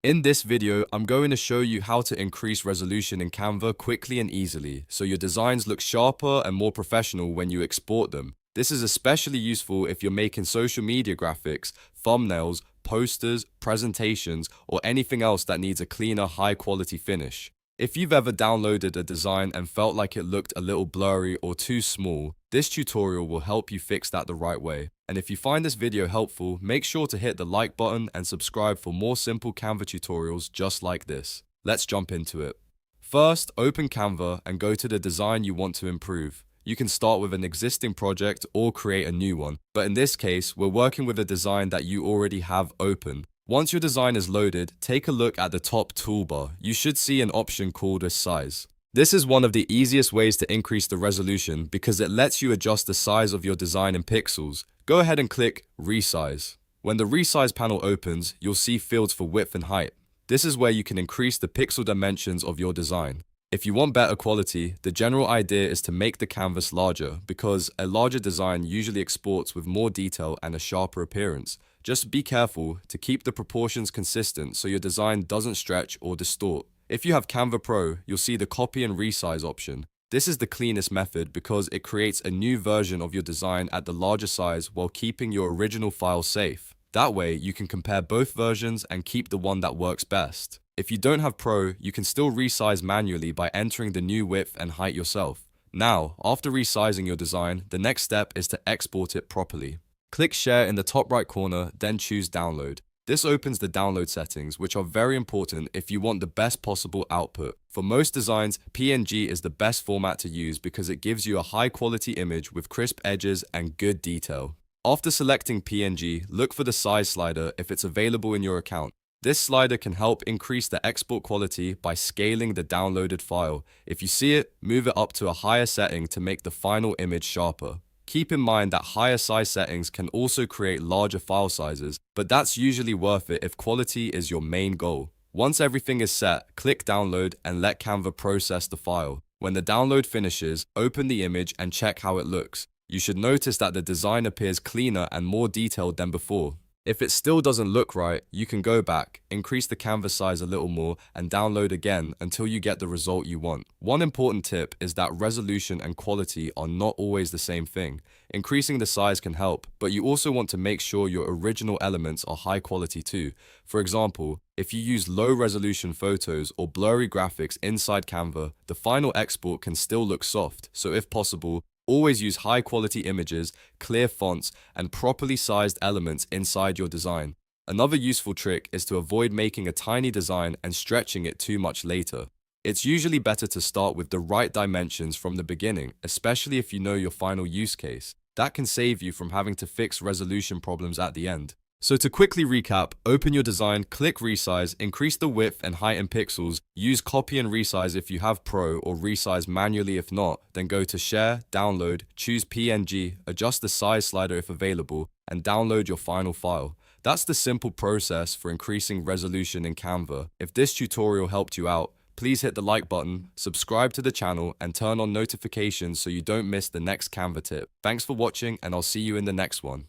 In this video, I'm going to show you how to increase resolution in Canva quickly and easily, so your designs look sharper and more professional when you export them. This is especially useful if you're making social media graphics, thumbnails, posters, presentations, or anything else that needs a cleaner, high-quality finish. If you've ever downloaded a design and felt like it looked a little blurry or too small, this tutorial will help you fix that the right way. And if you find this video helpful, make sure to hit the like button and subscribe for more simple Canva tutorials just like this. Let's jump into it. First, open Canva and go to the design you want to improve. You can start with an existing project or create a new one, but in this case, we're working with a design that you already have open. Once your design is loaded, take a look at the top toolbar. You should see an option called Resize. This is one of the easiest ways to increase the resolution because it lets you adjust the size of your design in pixels. Go ahead and click Resize. When the Resize panel opens, you'll see fields for width and height. This is where you can increase the pixel dimensions of your design. If you want better quality, the general idea is to make the canvas larger because a larger design usually exports with more detail and a sharper appearance. Just be careful to keep the proportions consistent so your design doesn't stretch or distort. If you have Canva Pro, you'll see the copy and resize option. This is the cleanest method because it creates a new version of your design at the larger size while keeping your original file safe. That way, you can compare both versions and keep the one that works best. If you don't have Pro, you can still resize manually by entering the new width and height yourself. Now, after resizing your design, the next step is to export it properly. Click Share in the top right corner, then choose Download. This opens the download settings, which are very important if you want the best possible output. For most designs, PNG is the best format to use because it gives you a high-quality image with crisp edges and good detail. After selecting PNG, look for the size slider if it's available in your account. This slider can help increase the export quality by scaling the downloaded file. If you see it, move it up to a higher setting to make the final image sharper. Keep in mind that higher size settings can also create larger file sizes, but that's usually worth it if quality is your main goal. Once everything is set, click Download and let Canva process the file. When the download finishes, open the image and check how it looks. You should notice that the design appears cleaner and more detailed than before. If it still doesn't look right, you can go back, increase the canvas size a little more, and download again until you get the result you want. One important tip is that resolution and quality are not always the same thing. Increasing the size can help, but you also want to make sure your original elements are high quality too. For example, if you use low resolution photos or blurry graphics inside Canva, the final export can still look soft, so if possible, always use high-quality images, clear fonts, and properly sized elements inside your design. Another useful trick is to avoid making a tiny design and stretching it too much later. It's usually better to start with the right dimensions from the beginning, especially if you know your final use case. That can save you from having to fix resolution problems at the end. So to quickly recap, open your design, click Resize, increase the width and height in pixels, use Copy and Resize if you have Pro or resize manually if not, then go to Share, Download, choose PNG, adjust the size slider if available, and download your final file. That's the simple process for increasing resolution in Canva. If this tutorial helped you out, please hit the like button, subscribe to the channel, and turn on notifications so you don't miss the next Canva tip. Thanks for watching, and I'll see you in the next one.